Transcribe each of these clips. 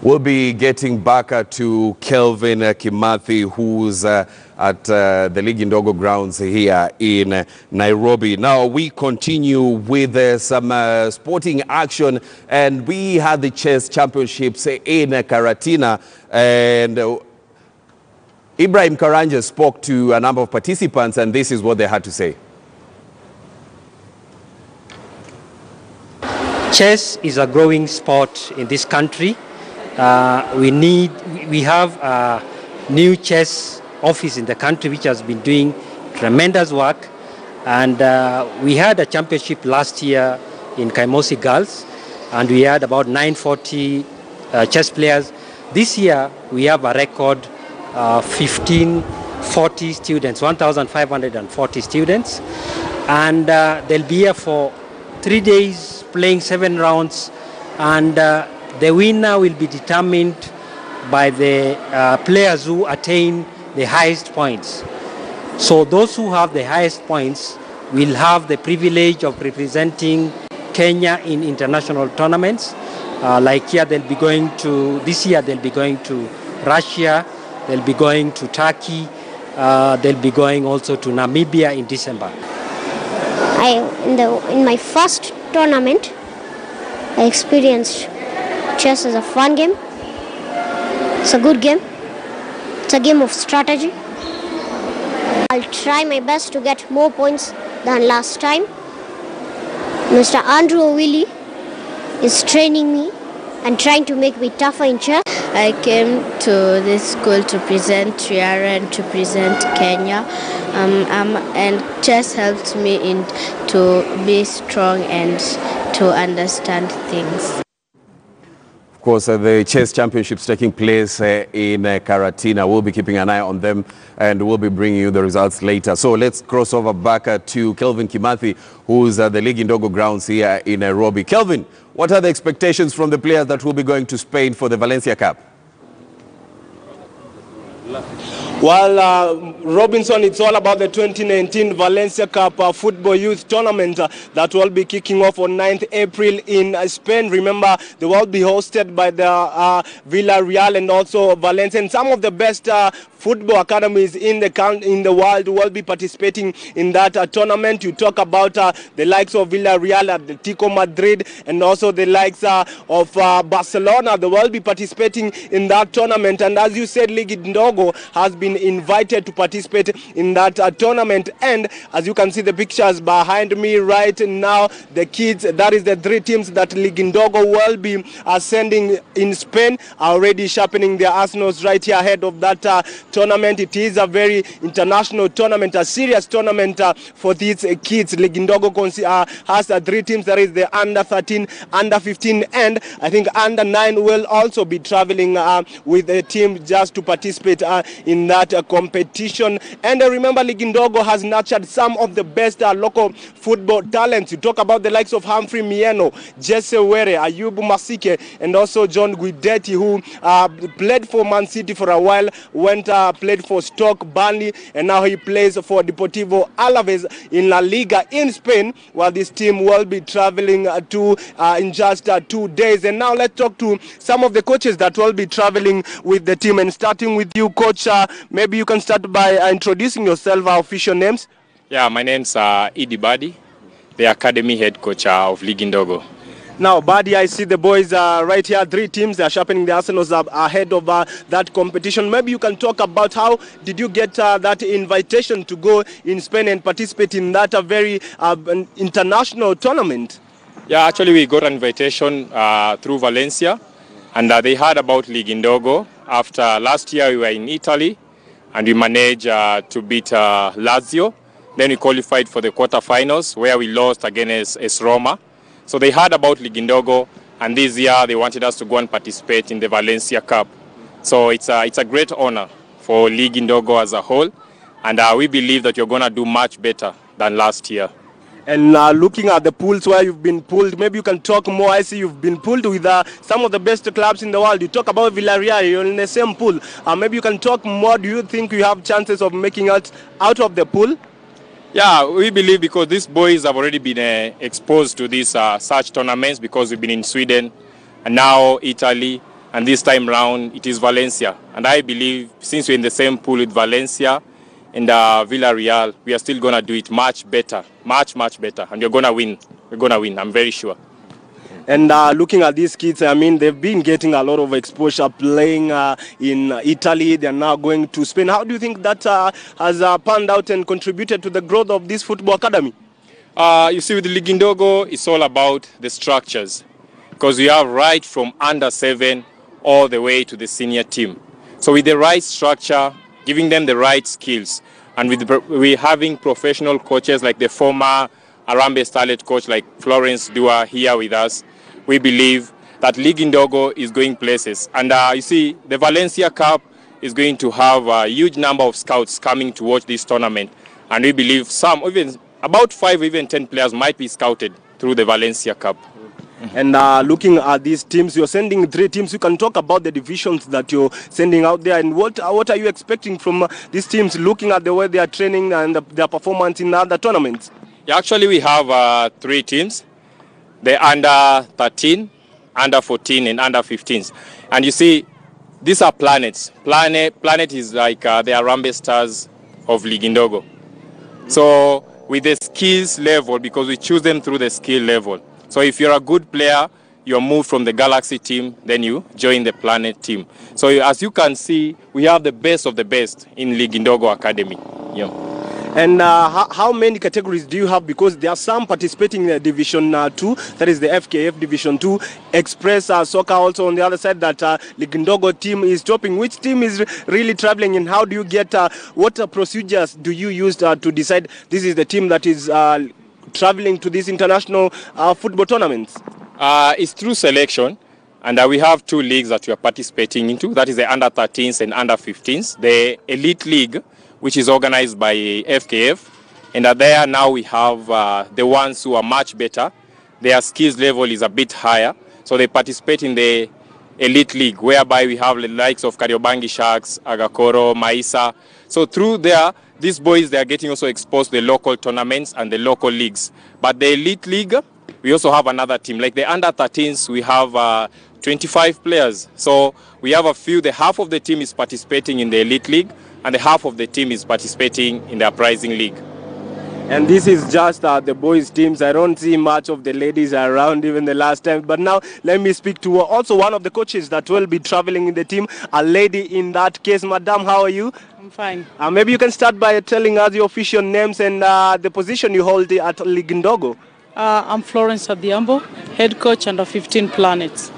We'll be getting back to Kelvin Kimathi, who's at the Ligi Ndogo grounds here in Nairobi. Now we continue with some sporting action, and we had the chess championships in Karatina, and Ibrahim Karanja spoke to a number of participants, and this is what they had to say. Chess is a growing sport in this country. We have a new chess office in the country which has been doing tremendous work, and we had a championship last year in Kaimosi Girls, and we had about 940 chess players. This year we have a record 1,540 students, 1,540 students, and they'll be here for 3 days playing 7 rounds, and the winner will be determined by the players who attain the highest points. So those who have the highest points will have the privilege of representing Kenya in international tournaments. Like here, they'll be going to, this year they'll be going to Russia, they'll be going to Turkey, they'll be going also to Namibia in December. In my first tournament, I experienced chess is a fun game. It's a good game. It's a game of strategy. I'll try my best to get more points than last time. Mr. Andrew Willie is training me and trying to make me tougher in chess. I came to this school to present Triara and to present Kenya, and chess helped me to be strong and to understand things. Of course, the chess championships taking place in Karatina. We'll be keeping an eye on them, and we'll be bringing you the results later. So let's cross over back to Kelvin Kimathi, who's at the Ligi Ndogo grounds here in Nairobi. Kelvin, what are the expectations from the players that will be going to Spain for the Valencia Cup? Well, Robinson, it's all about the 2019 Valencia Cup Football Youth Tournament that will be kicking off on 9th April in Spain. Remember, they will be hosted by the Villarreal and also Valencia. And some of the best football academies in the world will be participating in that tournament. You talk about the likes of Villarreal, Atletico Madrid, and also the likes of Barcelona. They will be participating in that tournament. And as you said, Ligi Ndogo has been invited to participate in that tournament. And as you can see the pictures behind me right now, the kids, that is the 3 teams that Ligi Ndogo will be sending in Spain, are already sharpening their arsenals right here ahead of that tournament. It is a very international tournament, a serious tournament for these kids. Ligi Ndogo has 3 teams, that is the under 13, under 15, and I think under 9 will also be traveling with a team just to participate in that competition. And remember, Ligi Ndogo has nurtured some of the best local football talents. You talk about the likes of Humphrey Mieno, Jesse Were, Ayubu Masike, and also John Guidetti, who played for Man City for a while, played for Stoke, Burnley, and now he plays for Deportivo Alaves in La Liga in Spain, while this team will be traveling to in just 2 days. And now let's talk to some of the coaches that will be traveling with the team, and starting with you, Coach. Maybe you can start by introducing yourself, our official names. Yeah, my name's Idi Badi, the academy head coach of Ligi Ndogo. Now, Badi, I see the boys right here, 3 teams. They are sharpening the arsenals ahead of that competition. Maybe you can talk about how did you get that invitation to go in Spain and participate in that very international tournament? Yeah, actually we got an invitation through Valencia, and they heard about Ligi Ndogo. After last year we were in Italy, and we managed to beat Lazio. Then we qualified for the quarterfinals, where we lost against AS Roma. So they heard about Ligi Ndogo, and this year they wanted us to go and participate in the Valencia Cup. So it's a great honor for Ligi Ndogo as a whole, and we believe that you're going to do much better than last year. And looking at the pools where you've been pulled, maybe you can talk more. I see you've been pulled with some of the best clubs in the world. You talk about Villarreal, you're in the same pool. Maybe you can talk more. Do you think you have chances of making it out of the pool? Yeah, we believe because these boys have already been exposed to these such tournaments, because we've been in Sweden and now Italy, and this time round it is Valencia. And I believe since we're in the same pool with Valencia and Villarreal, we are still going to do it much better, much better, and we're going to win. We're going to win, I'm very sure. And looking at these kids, I mean, they've been getting a lot of exposure playing in Italy. They're now going to Spain. How do you think that has panned out and contributed to the growth of this football academy? You see, with the Ligi Ndogo, it's all about the structures, because we have right from under 7 all the way to the senior team. So with the right structure, giving them the right skills, and we're having professional coaches like the former Arambe Starlet coach like Florence Dua here with us, we believe that Ligi Ndogo is going places. And you see, the Valencia Cup is going to have a huge number of scouts coming to watch this tournament. And we believe some, even about 5, even 10 players might be scouted through the Valencia Cup. And looking at these teams, you're sending 3 teams. You can talk about the divisions that you're sending out there, and what are you expecting from these teams, looking at the way they are training and their performance in other tournaments? Yeah, actually, we have 3 teams: the under 13, under 14, and under 15s. And you see, these are planets. Planet is like the Arambe Stars of Ligi Ndogo. So with the skills level, because we choose them through the skill level. So if you're a good player, you're moved from the Galaxy team, then you join the Planet team. So as you can see, we have the best of the best in Ligi Ndogo Academy. Yeah. And how many categories do you have? Because there are some participating in Division 2, that is the FKF Division 2, Express Soccer also on the other side, that Ligi Ndogo team is topping. Which team is really traveling, and how do you get, what procedures do you use to decide this is the team that is traveling to these international football tournaments? It's through selection, and we have 2 leagues that we are participating into. That is the under 13s and under 15s. The Elite League, which is organized by FKF, and there now we have the ones who are much better. Their skills level is a bit higher, so they participate in the Elite League, whereby we have the likes of Kariobangi Sharks, Agakoro, Maisa. So through there, these boys, they are getting also exposed to the local tournaments and the local leagues. But the Elite League, we also have another team. Like the under 13s, we have 25 players. So we have a few, the half of the team is participating in the Elite League, and the half of the team is participating in the Uprising League. And this is just the boys' teams. I don't see much of the ladies around even the last time. But now let me speak to also one of the coaches that will be traveling in the team, a lady in that case. Madam, how are you? I'm fine. Maybe you can start by telling us your official names and the position you hold at Ligi Ndogo. I'm Florence Adhiambo, head coach under 15 Planets.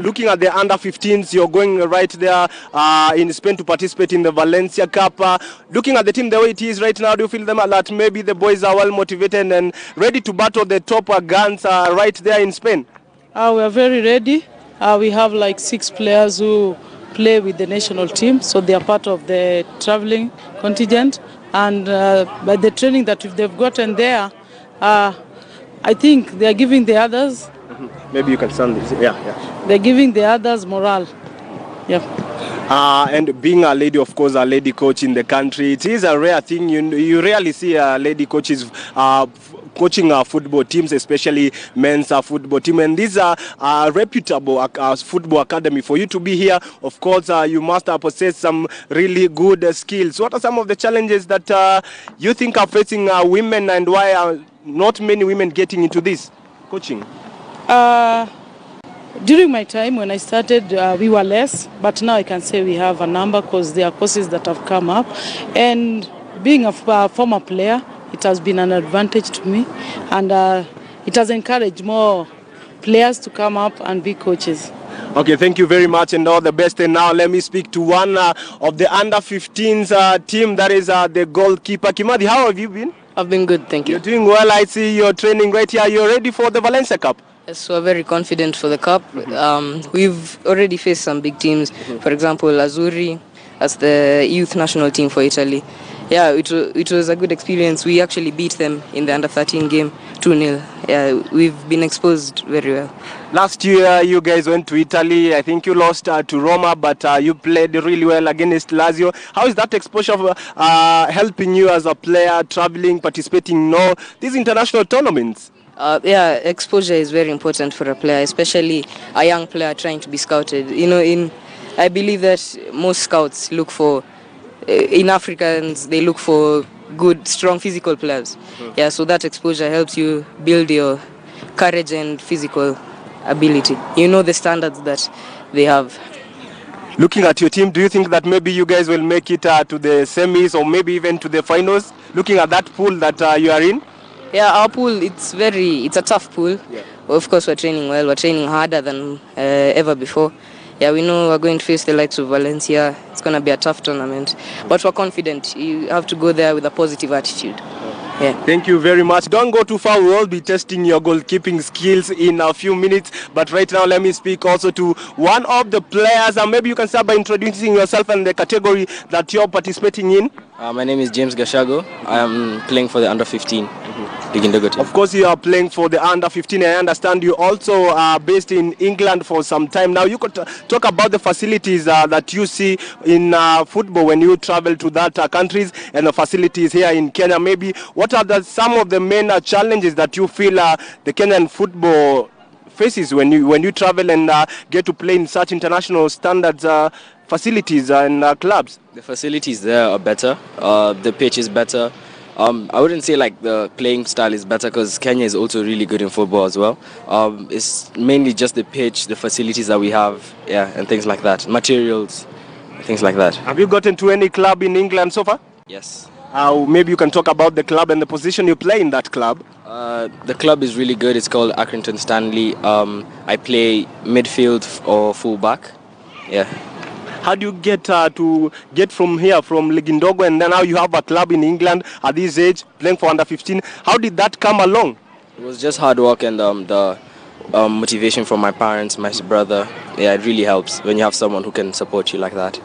Looking at the under 15s, you're going right there in Spain to participate in the Valencia Cup. Looking at the team the way it is right now, do you feel that maybe the boys are well motivated and ready to battle the top guns right there in Spain? We are very ready. We have like 6 players who play with the national team, so they are part of the traveling contingent. And by the training that they've gotten there, I think they are giving the others. Maybe you can stand this. Yeah. They're giving the others morale. Yeah. And being a lady, of course, a lady coach in the country, it is a rare thing. You rarely see lady coaches coaching football teams, especially men's football team. And these are reputable football academy. For you to be here, of course, you must possess some really good skills. What are some of the challenges that you think are facing women, and why are not many women getting into this coaching? During my time when I started, we were less, but now I can say we have a number because there are courses that have come up. And being a former player, it has been an advantage to me, and it has encouraged more players to come up and be coaches. Okay, thank you very much and all the best. And now let me speak to one of the under 15s team, that is the goalkeeper. Kimadi, how have you been? I've been good, thank you. You're doing well. I see you're training right here. You're ready for the Valencia Cup? Yes, we're very confident for the Cup. We've already faced some big teams. For example, Azzurri as the youth national team for Italy. Yeah, it was a good experience. We actually beat them in the under 13 game 2-0. Yeah, we've been exposed very well. Last year, you guys went to Italy. I think you lost to Roma, but you played really well against Lazio. How is that exposure helping you as a player, traveling, participating in all these international tournaments? Yeah, exposure is very important for a player, especially a young player trying to be scouted. I believe that most scouts look for, in Africans, they look for good, strong physical players. Yeah, so that exposure helps you build your courage and physical ability. You know the standards that they have. Looking at your team, do you think that maybe you guys will make it to the semis or maybe even to the finals? Looking at that pool that you are in? Yeah, our pool, it's a tough pool. Yeah. Of course, we're training well. We're training harder than ever before. Yeah, we know we're going to face the likes of Valencia. It's going to be a tough tournament. But we're confident. You have to go there with a positive attitude. Yeah. Thank you very much. Don't go too far. We'll be testing your goalkeeping skills in a few minutes. But right now, let me speak also to one of the players. And maybe you can start by introducing yourself and the category that you're participating in. My name is James Gisado. I am playing for the under-15 Ligi Ndogo team. Of course, you are playing for the under-15. I understand you also are based in England for some time now. You could talk about the facilities that you see in football when you travel to that countries and the facilities here in Kenya. Maybe what are some of the main challenges that you feel the Kenyan football faces when you travel and get to play in such international standards facilities and clubs? The facilities there are better. The pitch is better. I wouldn't say like the playing style is better because Kenya is also really good in football as well. It's mainly just the pitch, the facilities that we have, yeah, and things like that. Materials, things like that. Have you gotten to any club in England so far? Yes. Maybe you can talk about the club and the position you play in that club. The club is really good. It's called Accrington Stanley. I play midfield or fullback. Yeah. How do you get from here, from Ligi Ndogo, and then now you have a club in England at this age, playing for under-15? How did that come along? It was just hard work and the motivation from my parents, my brother. Yeah, it really helps when you have someone who can support you like that.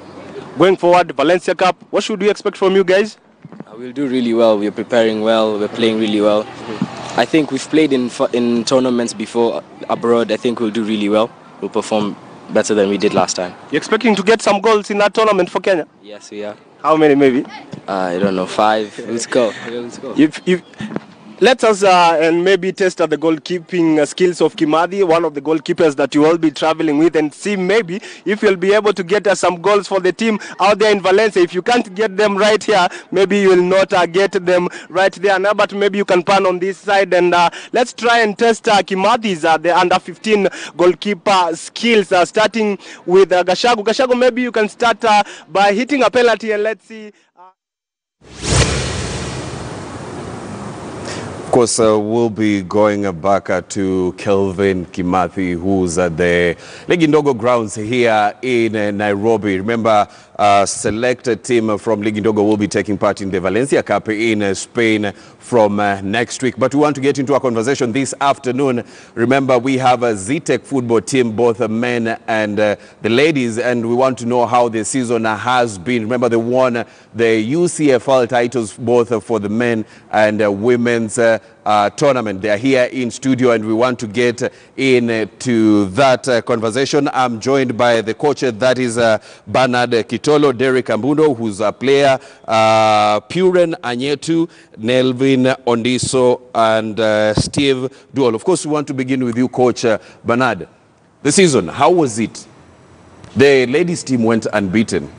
Going forward, Valencia Cup, what should we expect from you guys? We'll do really well. We're preparing well. We're playing really well. I think we've played in tournaments before abroad. I think we'll do really well. We'll perform better than we did last time. You're expecting to get some goals in that tournament for Kenya? Yes, we are. How many, maybe? I don't know, 5. Let's go. Let's go. Let us and maybe test the goalkeeping skills of Kimathi, one of the goalkeepers that you will be traveling with, and see maybe if you'll be able to get some goals for the team out there in Valencia. If you can't get them right here, maybe you will not get them right there now, but maybe you can pan on this side and let's try and test Kimathi's the under-15 goalkeeper skills, starting with Gashago. Gashago, maybe you can start by hitting a penalty and let's see. Of course, we'll be going back to Kelvin Kimathi, who's at the Ligi Ndogo grounds here in Nairobi. Remember, a selected team from Ligi Ndogo will be taking part in the Valencia Cup in Spain from next week. But we want to get into a conversation this afternoon. Remember, we have a ZTech football team, both the men and the ladies, and we want to know how the season has been. Remember, they won the UCFL titles both for the men and women's tournament. They are here in studio and we want to get into that conversation. I'm joined by the coach, that is Bernard Kitolo, Derek Ambundo, who's a player, Puren Anyetu, Nelvin Ondiso, and Steve Dual. Of course, we want to begin with you, Coach Bernard. The season, how was it? The ladies team went unbeaten.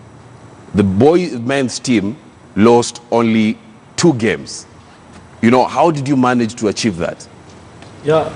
The men's team lost only 2 games. You know, how did you manage to achieve that? Yeah.